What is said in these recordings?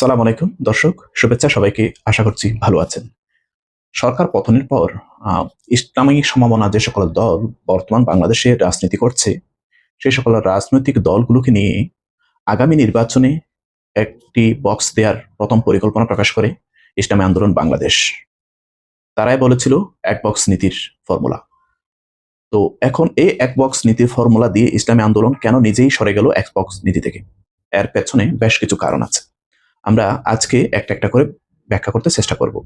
সালাম আলাইকুম দর্শক, শুভেচ্ছা সবাইকে। আশা করছি ভালো আছেন। সরকার পতনের পর ইসলামী সমমনা যে সকল দল বর্তমান বাংলাদেশে রাজনীতি করছে, সেই সকল রাজনৈতিক দলগুলোকে নিয়ে আগামী নির্বাচনে একটি বক্স দেওয়ার প্রথম পরিকল্পনা প্রকাশ করে ইসলামী আন্দোলন বাংলাদেশ। তারাই বলেছিল এক বক্স নীতির ফর্মুলা। তো এখন এই এক বক্স নীতির ফর্মুলা দিয়ে ইসলামী আন্দোলন কেন নিজেই সরে গেল এক বক্স নীতি থেকে? এর পেছনে বেশ কিছু কারণ আছে। আমরা আজকে একটা একটা করে ব্যাখ্যা করতে চেষ্টা করব।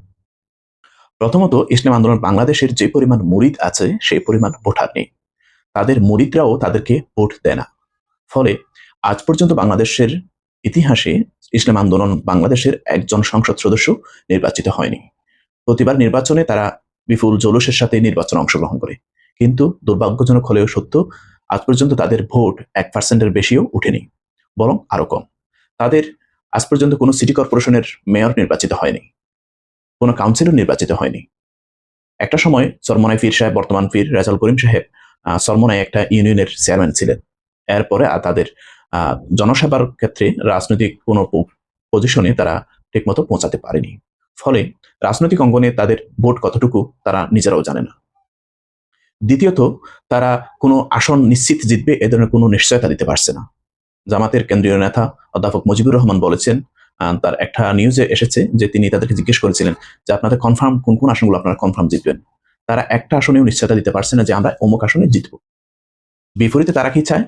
প্রথমত, ইসলাম আন্দোলন বাংলাদেশের যে পরিমাণ মুরিদ আছে সেই পরিমাণ ভোটার নেই। তাদের মুরিদরাও তাদেরকে ভোট দেয় না। ফলে আজ পর্যন্ত বাংলাদেশের ইতিহাসে ইসলাম আন্দোলন বাংলাদেশের একজন সংসদ সদস্য নির্বাচিত হয়নি। প্রতিবার নির্বাচনে তারা বিপুল জৌলুসের সাথে নির্বাচনে অংশগ্রহণ করে, কিন্তু দুর্ভাগ্যজনক হলেও সত্য, আজ পর্যন্ত তাদের ভোট 1%-এর বেশিও উঠেনি, বরং আরো কম। তাদের আজ পর্যন্ত কোনো সিটি কর্পোরেশনের মেয়র নির্বাচিত হয়নি, কোনো কাউন্সিলর নির্বাচিত হয়নি। একটা সময় চরমনাই পীর সাহেব, বর্তমান পীর রেজাউল করিম সাহেব, চরমনাই একটা ইউনিয়নের চেয়ারম্যান ছিলেন। এরপরে তাদের জনসেবার ক্ষেত্রে রাজনৈতিক কোনো পজিশনে তারা ঠিকমতো পৌঁছাতে পারেনি। ফলে রাজনৈতিক অঙ্গনে তাদের ভোট কতটুকু তারা নিজেরাও জানে না। দ্বিতীয়ত, তারা কোনো আসন নিশ্চিত জিতবে এ ধরনের কোনো নিশ্চয়তা দিতে পারছে না। জামাতের কেন্দ্রীয় নেতা অধ্যাপক মুজিবুর রহমান বলেছেন, তার একটা নিউজে এসেছে যে তিনি তাদেরকে জিজ্ঞেস করেছিলেন যে আপনাদের কনফার্ম কোন কোন আসনগুলো আপনারা কনফার্ম জিতবেন। তারা একটা আসনেও নিশ্চয়তা দিতে পারছে না যে আমরা অমুক আসনে জিতব। বিপরীতে তারা কি চায়?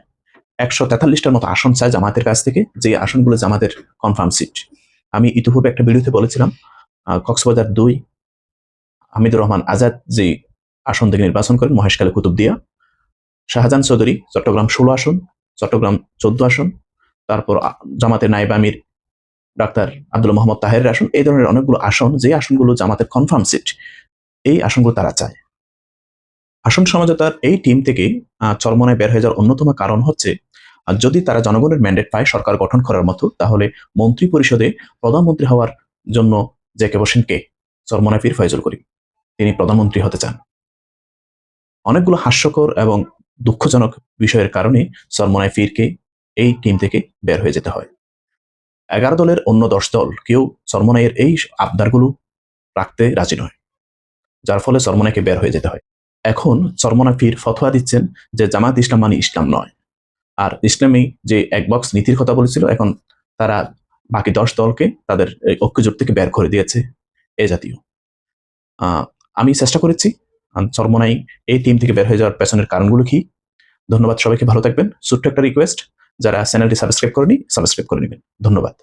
143টার মতো আসন চায় জামাতের কাছ থেকে, যে আসনগুলো জামাতের কনফার্ম সিট। আমি ইতিপূর্বে একটা ভিডিওতে বলেছিলাম, কক্সবাজার 2 হামিদুর রহমান আজাদ যে আসন থেকে নির্বাচন করেন, মহেশখালী কুতুবদিয়া, শাহজাহান চৌধুরী চট্টগ্রাম 16 আসন, চট্টগ্রাম 14 আসন, তারপর জামাতের নায়েব আমির ডাক্তার আব্দুল মোহাম্মদ তাহেরের আসন, এই ধরনের অনেকগুলো আসন, যে আসনগুলো জামাতের কনফার্ম সিট, এই আসনগুলো তারা চায়। আসন সমঝোতার এই টিম থেকে চরমনায় বের হয়ে যাওয়ার অন্যতম কারণ হচ্ছে, যদি তারা জনগণের ম্যান্ডেট পায় সরকার গঠন করার মতো, তাহলে মন্ত্রী পরিষদে প্রধানমন্ত্রী হওয়ার জন্য জেকে বসেন কে? চরমনায় পীর ফয়জুল করিম। তিনি প্রধানমন্ত্রী হতে চান। অনেকগুলো হাস্যকর এবং দুঃখজনক বিষয়ের কারণে চরমনায় পীরকে এই টিম থেকে বের হয়ে যেতে হয়। 11 দলের অন্য 10 দল কেউ চরমনাইয়ের এই আবদারগুলো রাখতে রাজি নয়, যার ফলে চরমনাইকে বের হয়ে যেতে হয়। এখন চরমনাই পীর ফতোয়া দিচ্ছেন যে জামাত ইসলাম মানে ইসলাম নয়, আর ইসলামী যে এক বক্স নীতির কথা বলেছিল, এখন তারা বাকি 10 দলকে তাদের ঐক্যজোট থেকে বের করে দিয়েছে। এ জাতীয় আমি চেষ্টা করেছি চরমনাই এই টিম থেকে বের হয়ে যাওয়ার পেছনের কারণগুলো কি। ধন্যবাদ সবাইকে, ভালো থাকবেন। ছোট্ট একটা রিকোয়েস্ট, যারা চ্যানেলটি সাবস্ক্রাইব করেনি সাবস্ক্রাইব করে নেবেন। ধন্যবাদ।